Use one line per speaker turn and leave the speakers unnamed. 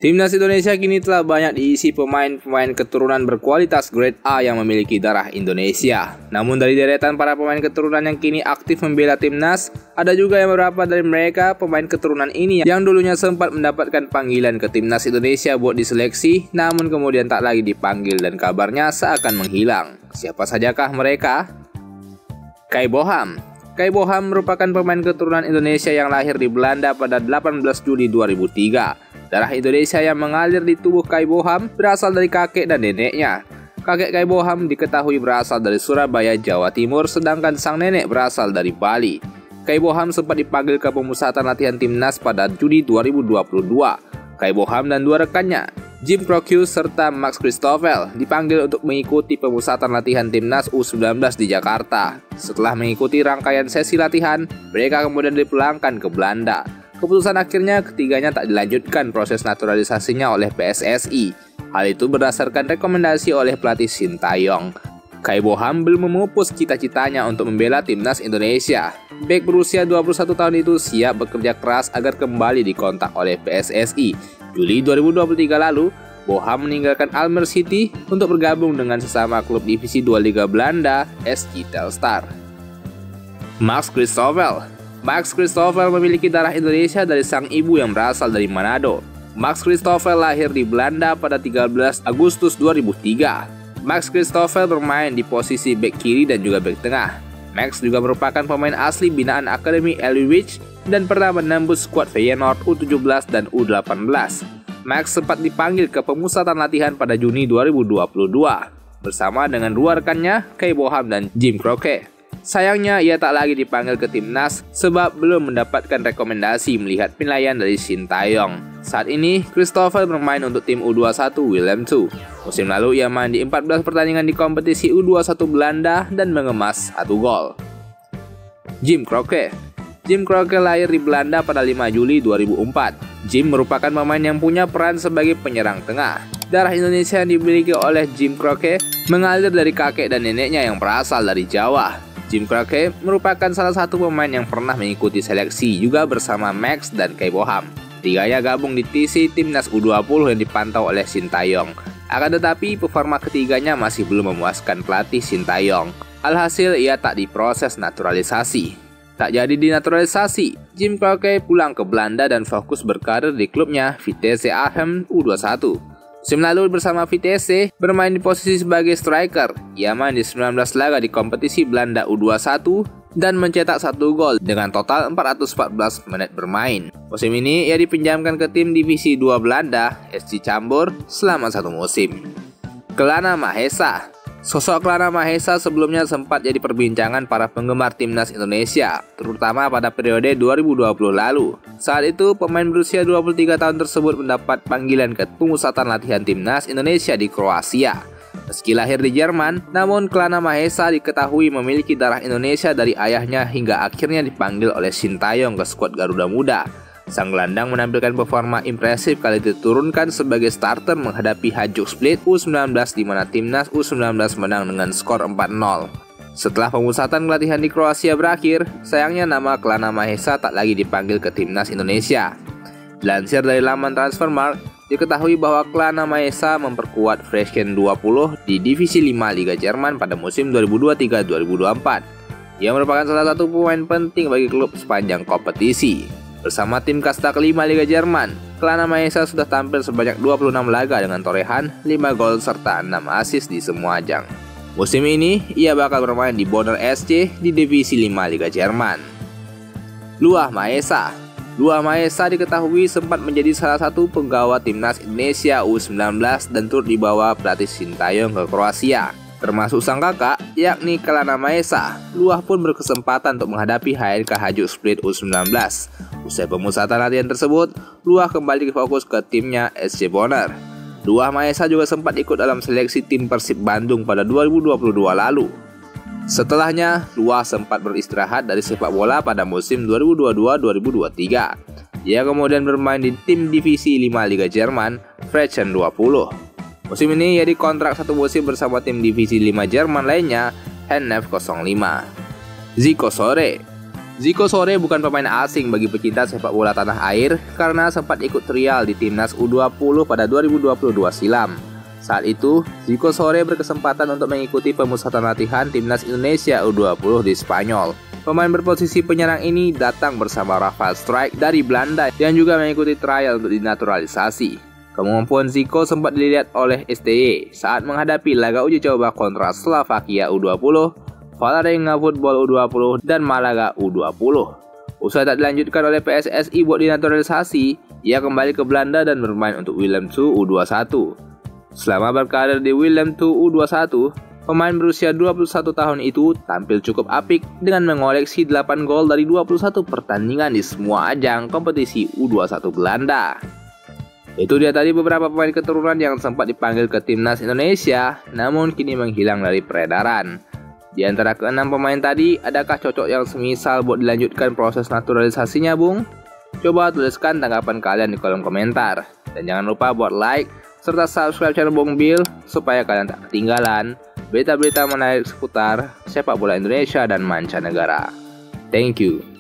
Timnas Indonesia kini telah banyak diisi pemain-pemain keturunan berkualitas grade A yang memiliki darah Indonesia. Namun dari deretan para pemain keturunan yang kini aktif membela timnas, ada juga yang beberapa dari mereka pemain keturunan ini yang dulunya sempat mendapatkan panggilan ke timnas Indonesia buat diseleksi, namun kemudian tak lagi dipanggil dan kabarnya seakan menghilang. Siapa sajakah mereka? Kai Boham. Kai Boham merupakan pemain keturunan Indonesia yang lahir di Belanda pada 18 Juli 2003. Darah Indonesia yang mengalir di tubuh Kai Boham berasal dari kakek dan neneknya. Kakek Kai Boham diketahui berasal dari Surabaya, Jawa Timur, sedangkan sang nenek berasal dari Bali. Kai Boham sempat dipanggil ke pemusatan latihan timnas pada Juni 2022. Kai Boham dan dua rekannya, Jim Croce serta Max Christoffel, dipanggil untuk mengikuti pemusatan latihan timnas U19 di Jakarta. Setelah mengikuti rangkaian sesi latihan, mereka kemudian dipulangkan ke Belanda. Keputusan akhirnya ketiganya tak dilanjutkan proses naturalisasinya oleh PSSI. Hal itu berdasarkan rekomendasi oleh pelatih Sintayong. Kai Boham belum memupus cita-citanya untuk membela timnas Indonesia. Bek berusia 21 tahun itu siap bekerja keras agar kembali dikontak oleh PSSI. Juli 2023 lalu, Boham meninggalkan Almere City untuk bergabung dengan sesama klub divisi 2 Liga Belanda, SC Telstar. Max Christoffel. Max Christoffel memiliki darah Indonesia dari sang ibu yang berasal dari Manado. Max Christoffel lahir di Belanda pada 13 Agustus 2003. Max Christoffel bermain di posisi bek kiri dan juga bek tengah. Max juga merupakan pemain asli binaan Akademi Ellewich dan pernah menembus skuad Feyenoord U17 dan U18. Max sempat dipanggil ke pemusatan latihan pada Juni 2022 bersama dengan dua rekannya, Kai Boham dan Jim Croce. Sayangnya ia tak lagi dipanggil ke timnas sebab belum mendapatkan rekomendasi melihat penilaian dari Sintayong. Saat ini, Christoffel bermain untuk tim U21 Willem II. Musim lalu ia main di 14 pertandingan di kompetisi U21 Belanda dan mengemas 1 gol. Jim Croce. Jim Croce lahir di Belanda pada 5 Juli 2004. Jim merupakan pemain yang punya peran sebagai penyerang tengah. Darah Indonesia yang dimiliki oleh Jim Croce mengalir dari kakek dan neneknya yang berasal dari Jawa. Jim Croce merupakan salah satu pemain yang pernah mengikuti seleksi juga bersama Max dan Kai Boham. Tiganya gabung di TC Timnas U20 yang dipantau oleh Sintayong. Akan tetapi performa ketiganya masih belum memuaskan pelatih Sintayong. Alhasil ia tak diproses naturalisasi. Tak jadi dinaturalisasi, Jim Croce pulang ke Belanda dan fokus berkarir di klubnya Vitesse Arnhem U21. Musim lalu bersama Vitesse bermain di posisi sebagai striker. Ia main di 19 laga di kompetisi Belanda U21 dan mencetak 1 gol dengan total 414 menit bermain. Musim ini ia dipinjamkan ke tim divisi 2 Belanda, SC Cambuur, selama 1 musim. Kelana Mahesa. Sosok Kelana Mahesa sebelumnya sempat jadi perbincangan para penggemar timnas Indonesia, terutama pada periode 2020 lalu. Saat itu, pemain berusia 23 tahun tersebut mendapat panggilan ke pemusatan latihan timnas Indonesia di Kroasia. Meski lahir di Jerman, namun Kelana Mahesa diketahui memiliki darah Indonesia dari ayahnya hingga akhirnya dipanggil oleh Sintayong ke skuad Garuda Muda. Sang gelandang menampilkan performa impresif kali diturunkan sebagai starter menghadapi Hajduk Split U19 di mana timnas U19 menang dengan skor 4-0. Setelah pemusatan latihan di Kroasia berakhir, sayangnya nama Kelana Mahesa tak lagi dipanggil ke timnas Indonesia. Dilansir dari laman Transfermarkt, diketahui bahwa Kelana Mahesa memperkuat Freshen 20 di Divisi 5 Liga Jerman pada musim 2023-2024. Ia merupakan salah satu pemain penting bagi klub sepanjang kompetisi. Bersama tim kasta kelima Liga Jerman, Kelana Mahesa sudah tampil sebanyak 26 laga dengan torehan 5 gol serta 6 assist di semua ajang. Musim ini, ia bakal bermain di Bonner SC di Divisi 5 Liga Jerman. Luah Mahesa. Luah Mahesa diketahui sempat menjadi salah satu penggawa timnas Indonesia U19 dan turut dibawa pelatih Sintayong ke Kroasia. Termasuk sang kakak, yakni Kelana Mahesa. Luah pun berkesempatan untuk menghadapi HNK Hajduk Split U19. Usai pemusatan latihan tersebut, Luah kembali fokus ke timnya SC Bonner. Luah Mahesa juga sempat ikut dalam seleksi tim Persib Bandung pada 2022 lalu. Setelahnya, Luah sempat beristirahat dari sepak bola pada musim 2022-2023. Ia kemudian bermain di tim Divisi 5 Liga Jerman, Freshen 20. Musim ini ia dikontrak 1 musim bersama tim Divisi 5 Jerman lainnya, HNF 05. Zico Sore. Zico Sore bukan pemain asing bagi pecinta sepak bola tanah air karena sempat ikut trial di timnas U20 pada 2022 silam. Saat itu, Zico Sore berkesempatan untuk mengikuti pemusatan latihan timnas Indonesia U20 di Spanyol. Pemain berposisi penyerang ini datang bersama Rafael Strijk dari Belanda yang juga mengikuti trial untuk dinaturalisasi. Kemampuan Zico sempat dilihat oleh STY saat menghadapi laga uji coba kontra Slovakia U20, Vålerenga Football U20, dan Malaga U20. Usai tak dilanjutkan oleh PSSI buat dinaturalisasi, ia kembali ke Belanda dan bermain untuk Willem II U21. Selama berkarir di Willem II U21, pemain berusia 21 tahun itu tampil cukup apik dengan mengoleksi 8 gol dari 21 pertandingan di semua ajang kompetisi U21 Belanda. Itu dia tadi beberapa pemain keturunan yang sempat dipanggil ke timnas Indonesia, namun kini menghilang dari peredaran. Di antara keenam pemain tadi, adakah cocok yang semisal buat dilanjutkan proses naturalisasinya, Bung? Coba tuliskan tanggapan kalian di kolom komentar. Dan jangan lupa buat like, serta subscribe channel Bung Bill, supaya kalian tak ketinggalan berita-berita menarik seputar sepak bola Indonesia dan mancanegara. Thank you.